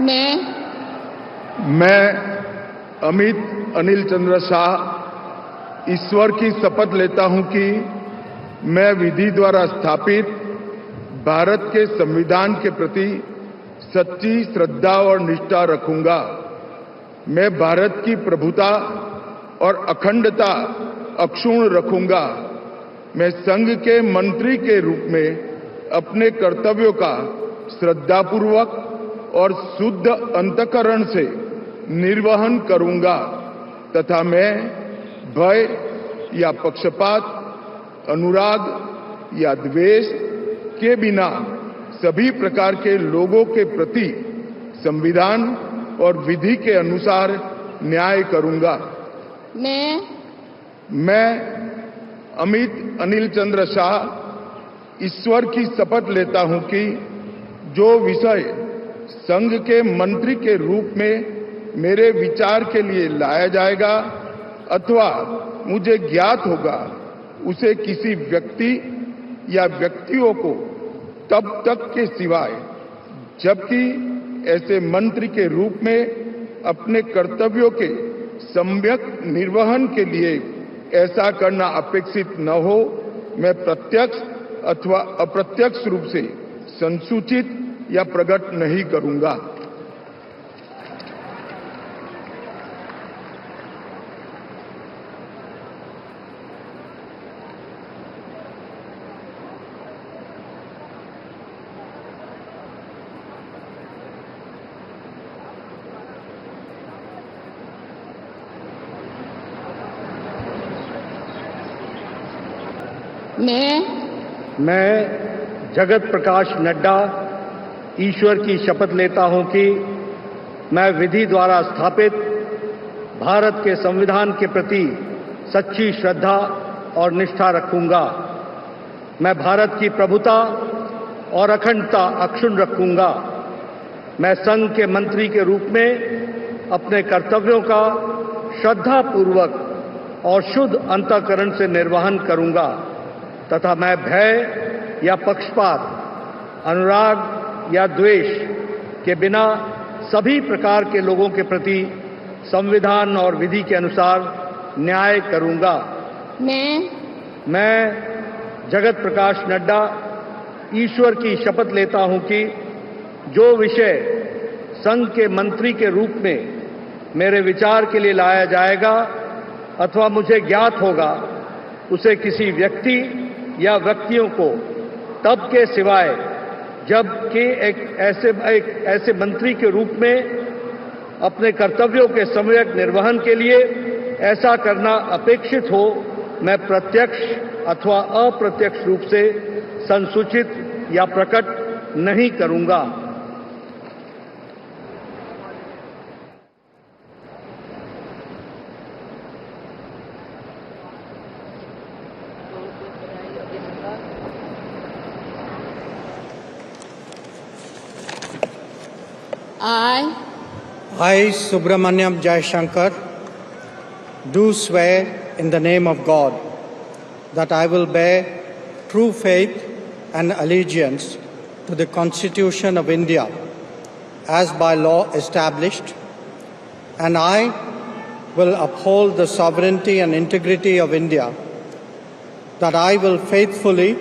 मैं अमित अनिल चंद्र शाह ईश्वर की शपथ लेता हूं कि मैं विधि द्वारा स्थापित भारत के संविधान के प्रति सच्ची श्रद्धा और निष्ठा रखूंगा। मैं भारत की प्रभुता और अखंडता अक्षुण्ण रखूंगा। मैं संघ के मंत्री के रूप में अपने कर्तव्यों का श्रद्धापूर्वक और शुद्ध अंतःकरण से निर्वहन करूंगा तथा मैं भय या पक्षपात, अनुराग या द्वेष के बिना सभी प्रकार के लोगों के प्रति संविधान और विधि के अनुसार न्याय करूंगा। मैं अमित अनिल चंद्र शाह ईश्वर की शपथ लेता हूं कि जो विषय संघ के मंत्री के रूप में मेरे विचार के लिए लाया जाएगा अथवा मुझे ज्ञात होगा, उसे किसी व्यक्ति या व्यक्तियों को तब तक के सिवाय जबकि ऐसे मंत्री के रूप में अपने कर्तव्यों के सम्यक निर्वहन के लिए ऐसा करना अपेक्षित न हो, मैं प्रत्यक्ष अथवा अप्रत्यक्ष रूप से संसूचित या प्रकट नहीं करूंगा। मैं जगत प्रकाश नड्डा ईश्वर की शपथ लेता हूं कि मैं विधि द्वारा स्थापित भारत के संविधान के प्रति सच्ची श्रद्धा और निष्ठा रखूंगा। मैं भारत की प्रभुता और अखंडता अक्षुण्ण रखूंगा। मैं संघ के मंत्री के रूप में अपने कर्तव्यों का श्रद्धापूर्वक और शुद्ध अंतःकरण से निर्वहन करूंगा तथा मैं भय या पक्षपात, अनुराग या द्वेष के बिना सभी प्रकार के लोगों के प्रति संविधान और विधि के अनुसार न्याय करूंगा। मैं जगत प्रकाश नड्डा ईश्वर की शपथ लेता हूं कि जो विषय संघ के मंत्री के रूप में मेरे विचार के लिए लाया जाएगा अथवा मुझे ज्ञात होगा, उसे किसी व्यक्ति या व्यक्तियों को तब के सिवाय जबकि एक ऐसे मंत्री के रूप में अपने कर्तव्यों के सम्यक निर्वहन के लिए ऐसा करना अपेक्षित हो, मैं प्रत्यक्ष अथवा अप्रत्यक्ष रूप से संसूचित या प्रकट नहीं करूंगा। I, Subramaniam Jaishankar, do swear in the name of God that I will bear true faith and allegiance to the Constitution of India as by law established, and I will uphold the sovereignty and integrity of India, that I will faithfully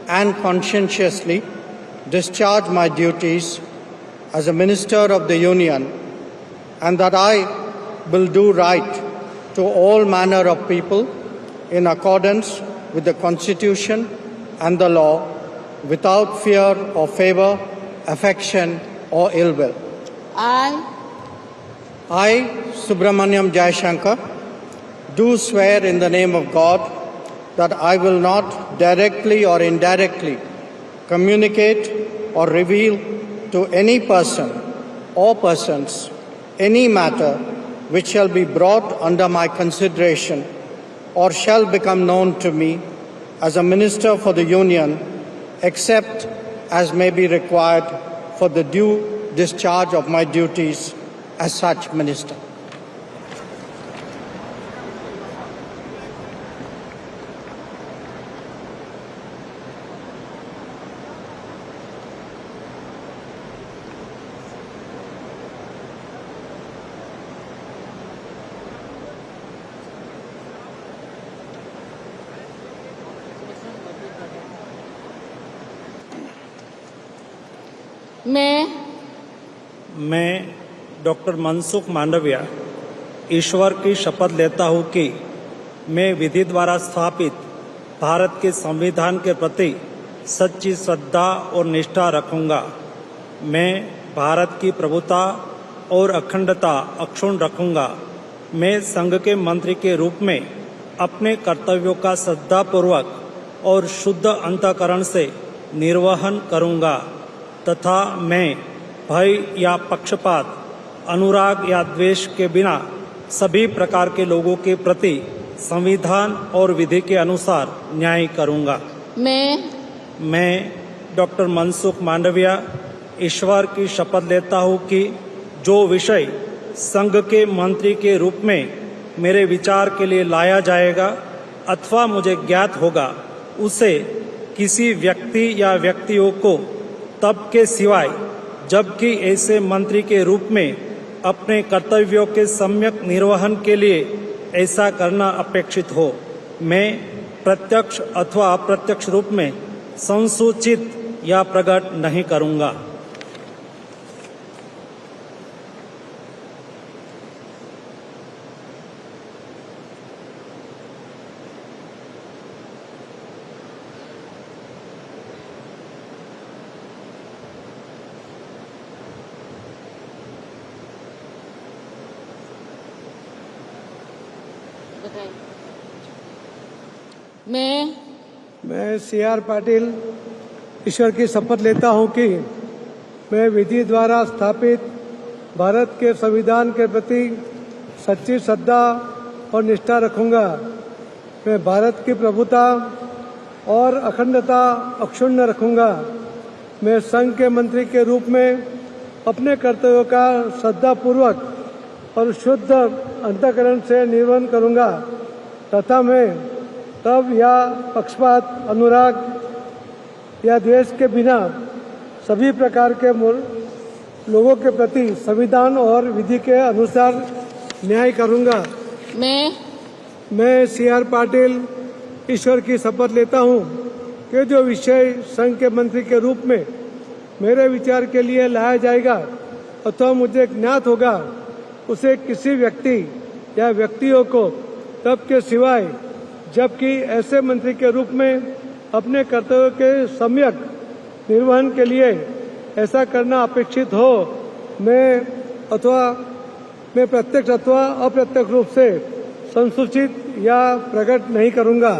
and conscientiously discharge my duties as a Minister of the Union, and that I will do right to all manner of people in accordance with the Constitution and the law, without fear or favour, affection or ill will. I, Subramaniam Jaishankar, do swear in the name of God that I will not directly or indirectly communicate or reveal to any person or persons any matter which shall be brought under my consideration or shall become known to me as a Minister for the Union, except as may be required for the due discharge of my duties as such Minister. मैं doctor Mansukh Mandaviya ईश्वर की शपथ लेता हूँ कि मैं विधि द्वारा स्थापित भारत के संविधान के प्रति सच्ची श्रद्धा और निष्ठा रखूंगा। मैं भारत की प्रभुता और अखंडता अक्षुण्ण रखूंगा। मैं संघ के मंत्री के रूप में अपने कर्तव्यों का श्रद्धापूर्वक और शुद्ध अंतःकरण से निर्वहन करूंगा तथा मैं भय या पक्षपात, अनुराग या द्वेष के बिना सभी प्रकार के लोगों के प्रति संविधान और विधि के अनुसार न्याय करूंगा। मैं डॉक्टर मनसुख मांडविया ईश्वर की शपथ लेता हूँ कि जो विषय संघ के मंत्री के रूप में मेरे विचार के लिए लाया जाएगा अथवा मुझे ज्ञात होगा, उसे किसी व्यक्ति या व्यक्तियों को तब के सिवाय जबकि ऐसे मंत्री के रूप में अपने कर्तव्यों के सम्यक निर्वहन के लिए ऐसा करना अपेक्षित हो, मैं प्रत्यक्ष अथवा अप्रत्यक्ष रूप में संसूचित या प्रकट नहीं करूंगा। मैं CR पाटिल ईश्वर की शपथ लेता हूं कि मैं विधि द्वारा स्थापित भारत के संविधान के प्रति सच्ची श्रद्धा और निष्ठा रखूंगा। मैं भारत की प्रभुता और अखंडता अक्षुण्ण रखूंगा। मैं संघ के मंत्री के रूप में अपने कर्तव्यों का श्रद्धापूर्वक और शुद्ध अंतःकरण से निर्वहन करूंगा तथा मैं तब या पक्षपात, अनुराग या द्वेष के बिना सभी प्रकार के लोगों के प्रति संविधान और विधि के अनुसार न्याय करूंगा। मैं CR पाटिल ईश्वर की शपथ लेता हूं कि जो विषय संघ के मंत्री के रूप में मेरे विचार के लिए लाया जाएगा अथवा मुझे ज्ञात होगा, उसे किसी व्यक्ति या व्यक्तियों को तब के सिवाय जबकि ऐसे मंत्री के रूप में अपने कर्तव्यों के सम्यक निर्वहन के लिए ऐसा करना अपेक्षित हो, मैं प्रत्यक्ष अथवा अप्रत्यक्ष रूप से संसूचित या प्रकट नहीं करूंगा।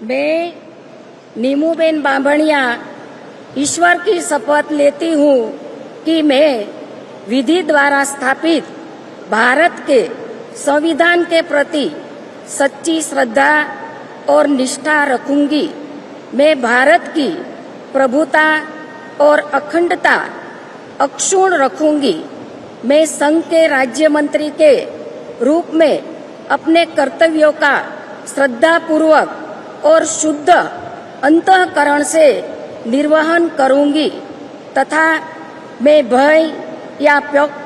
मैं नीमूबेन बांभणिया ईश्वर की शपथ लेती हूँ कि मैं विधि द्वारा स्थापित भारत के संविधान के प्रति सच्ची श्रद्धा और निष्ठा रखूंगी। मैं भारत की प्रभुता और अखंडता अक्षुण्ण रखूंगी। मैं संघ के राज्य मंत्री के रूप में अपने कर्तव्यों का श्रद्धापूर्वक और शुद्ध अंतःकरण से निर्वहन करूंगी तथा मैं भय या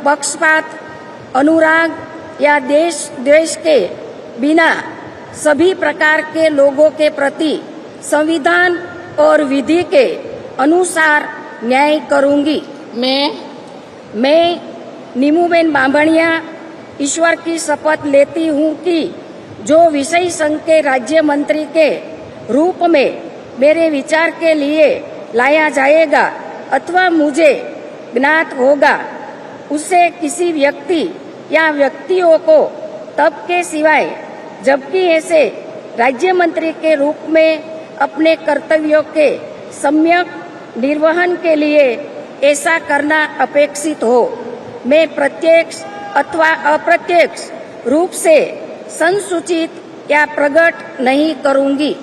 पक्षपात, अनुराग या द्वेष के बिना सभी प्रकार के लोगों के प्रति संविधान और विधि के अनुसार न्याय करूंगी। मैं नीमूबेन बांभणिया ईश्वर की शपथ लेती हूँ कि जो विषय संघ के राज्य मंत्री के रूप में मेरे विचार के लिए लाया जाएगा अथवा मुझे ज्ञात होगा, उसे किसी व्यक्ति या व्यक्तियों को तब के सिवाय जबकि ऐसे राज्य मंत्री के रूप में अपने कर्तव्यों के सम्यक निर्वहन के लिए ऐसा करना अपेक्षित हो, मैं प्रत्यक्ष अथवा अप्रत्यक्ष रूप से संसूचित या प्रकट नहीं करूंगी।